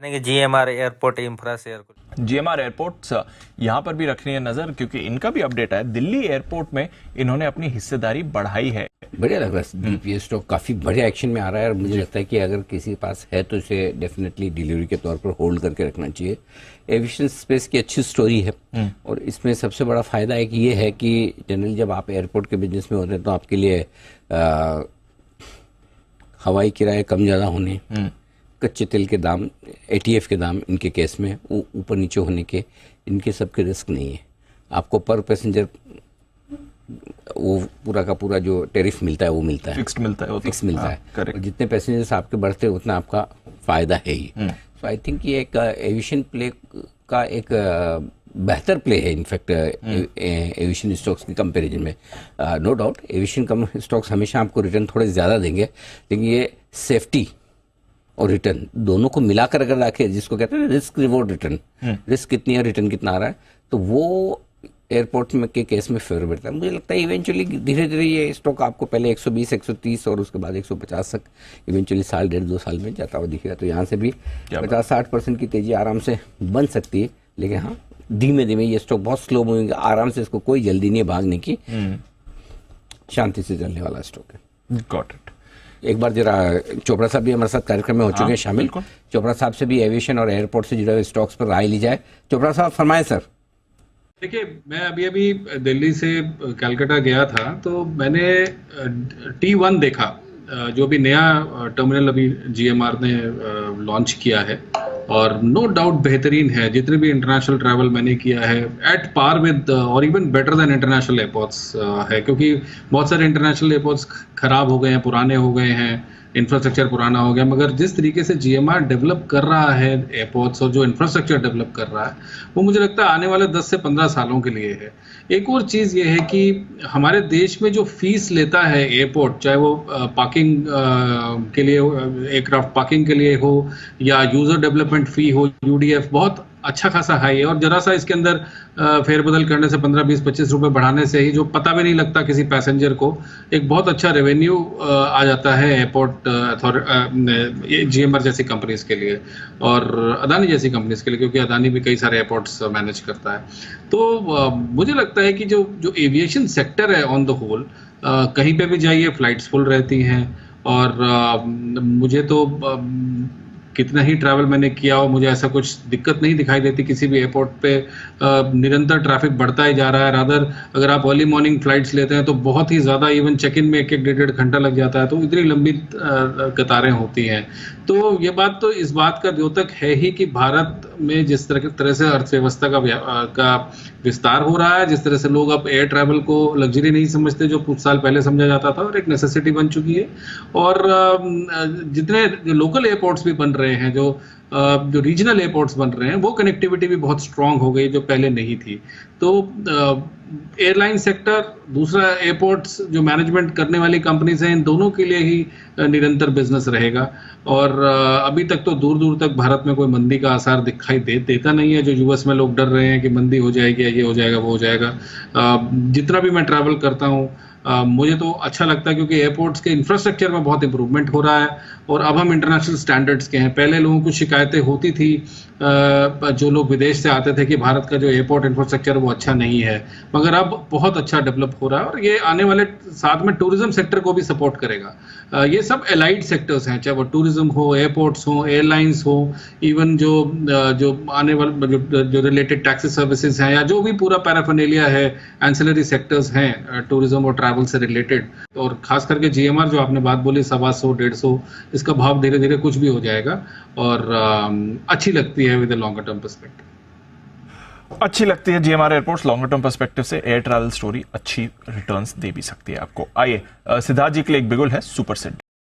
GMR airport infra से GMR airports यहाँ पर भी रखनी है नजर, क्योंकि इनका भी अपडेट है। दिल्ली एयरपोर्ट में इन्होंने अपनी हिस्सेदारी बढ़ाई है। बढ़िया लग रहा है, ये स्टॉक काफी बढ़िया एक्शन में आ रहा है और मुझे लगता है कि अगर किसी के पास है तो इसे डेफिनेटली डिलीवरी के तौर पर होल्ड करके रखना चाहिए। एविएशन स्पेस की अच्छी स्टोरी है और इसमें सबसे बड़ा फायदा एक ये है कि जनरली जब आप एयरपोर्ट के बिजनेस में होते हैं तो आपके लिए हवाई किराए कम ज्यादा होने, कच्चे तेल के दाम, ATF के दाम इनके केस में ऊपर नीचे होने के, इनके सबके रिस्क नहीं है। आपको पर पैसेंजर वो पूरा का पूरा जो टैरिफ मिलता है वो मिलता है, फिक्स्ड मिलता है, वो फिक्स मिलता है। करेक्ट। और जितने पैसेंजर्स आपके बढ़ते हैं उतना आपका फायदा है ही। सो आई थिंक ये एक एविएशन प्ले का एक बेहतर प्ले है इनफैक्ट एविएशन स्टॉक्स के कंपैरिजन में। नो डाउट एविएशन स्टॉक्स हमेशा आपको रिटर्न थोड़े ज़्यादा देंगे, लेकिन ये सेफ्टी और रिटर्न दोनों को मिलाकर अगर रखे, जिसको कहते हैं रिस्क रिवॉर्ड रिटर्न, रिस्क कितनी है रिटर्न कितना आ रहा है, तो वो एयरपोर्ट में के केस में फेवर बढ़ता है। मुझे लगता है इवेंचुअली धीरे धीरे ये स्टॉक आपको पहले 120, 130 और उसके बाद 150 तक इवेंचुअली साल 1.5-2 साल में जाता हुआ दिखेगा। तो यहाँ से भी 50-60% की तेजी आराम से बन सकती है, लेकिन हाँ धीमे धीमे ये स्टॉक बहुत स्लो मूविंग, आराम से, इसको कोई जल्दी नहीं है भागने की, शांति से चलने वाला स्टॉक है। Got it. एक बार जरा चोपड़ा साहब भी हमारे साथ कार्यक्रम में हो चुके हैं शामिल। चोपड़ा साहब से भी एविएशन और एयरपोर्ट से जुड़े हुए स्टॉक्स पर राय ली जाए। चोपड़ा साहब फरमाएं सर। देखिए, मैं अभी दिल्ली से कलकत्ता गया था तो मैंने T1 देखा, जो भी नया टर्मिनल अभी GMR ने लॉन्च किया है और नो डाउट बेहतरीन है। जितने भी इंटरनेशनल ट्रैवल मैंने किया है एट पार विद और even better than international airports है, क्योंकि बहुत सारे इंटरनेशनल एयरपोर्ट्स खराब हो गए हैं, पुराने हो गए हैं, इंफ्रास्ट्रक्चर पुराना हो गया। मगर जिस तरीके से GMR डेवलप कर रहा है एयरपोर्ट्स और जो इंफ्रास्ट्रक्चर डेवलप कर रहा है, वो मुझे लगता है आने वाले 10 से 15 सालों के लिए है। एक और चीज़ ये है कि हमारे देश में जो फीस लेता है एयरपोर्ट, चाहे वो पार्किंग के लिए, एयरक्राफ्ट पार्किंग के लिए हो या यूज़र डेवलपमेंट फ़ी हो, UDF, बहुत अच्छा खासा हाई है। और जरा सा इसके अंदर फेरबदल करने से 15, 20, 25 रुपए बढ़ाने से ही, जो पता भी नहीं लगता किसी पैसेंजर को, एक बहुत अच्छा रेवेन्यू आ जाता है एयरपोर्ट GMR जैसी कंपनीज के लिए और अदानी जैसी कंपनीज के लिए, क्योंकि अदानी भी कई सारे एयरपोर्ट्स मैनेज करता है। तो मुझे लगता है कि जो एविएशन सेक्टर है ऑन द होल, कहीं पे भी जाइए फ्लाइट्स फुल रहती हैं और मुझे तो कितना ही ट्रैवल मैंने किया हो, मुझे ऐसा कुछ दिक्कत नहीं दिखाई देती। किसी भी एयरपोर्ट पे निरंतर ट्रैफिक बढ़ता ही जा रहा है। रादर अगर आप अर्ली मॉर्निंग फ्लाइट्स लेते हैं तो बहुत ही ज़्यादा, इवन चेक इन में 1-1, 1.5 घंटा लग जाता है, तो इतनी लंबी कतारें होती हैं। तो ये बात तो इस बात का द्योतक है ही कि भारत में जिस तरह से अर्थव्यवस्था का विस्तार हो रहा है, जिस तरह से लोग अब एयर ट्रैवल को लग्जरी नहीं समझते, जो कुछ साल पहले समझा जाता था, और एक नेसेसिटी बन चुकी है। और जितने लोकल एयरपोर्ट्स भी बन रहे हैं, जो रीजनल एयरपोर्ट्स बन रहे हैं, वो कनेक्टिविटी भी बहुत स्ट्रांग हो गई जो पहले नहीं थी। तो एयरलाइन सेक्टर, दूसरा एयरपोर्ट्स जो मैनेजमेंट करने वाली कंपनीज हैं, इन दोनों के लिए ही निरंतर बिजनेस रहेगा। और अभी तक तो दूर दूर तक भारत में कोई मंदी का आसार दिखाई देता नहीं है। जो US में लोग डर रहे हैं कि मंदी हो जाएगी, ये हो जाएगा, वो हो जाएगा, जितना भी मैं ट्रैवल करता हूँ मुझे तो अच्छा लगता है, क्योंकि एयरपोर्ट्स के इंफ्रास्ट्रक्चर में बहुत इंप्रूवमेंट हो रहा है और अब हम इंटरनेशनल स्टैंडर्ड्स के हैं। पहले लोगों को शिकायतें होती थी, जो लोग विदेश से आते थे, कि भारत का जो एयरपोर्ट इंफ्रास्ट्रक्चर वो अच्छा नहीं है, मगर अब बहुत अच्छा डेवलप हो रहा है और ये आने वाले साथ में टूरिज्म सेक्टर को भी सपोर्ट करेगा। ये सब एलाइड सेक्टर्स हैं, चाहे वो टूरिज्म हो, एयरपोर्ट्स हो, एयरलाइंस हो, इवन जो आने वाले जो रिलेटेड टैक्सी सर्विसेज हैं, या जो भी पूरा पैराफर्नेलिया है, एंसिलरी सेक्टर्स हैं टूरिज्म और ट्रैवल से रिलेटेड। और खास करके GMR जो आपने बात बोली 125, 150, इसका भाव धीरे धीरे कुछ भी हो जाएगा और अच्छी लगती है with a longer term perspective. अच्छी लगती है GMR airports longer term perspective से। एयर ट्रैवल स्टोरी अच्छी रिटर्न्स दे भी सकती है आपको। आइए सिद्धार्थ जी के लिए एक बिगुल है सुपर सेट।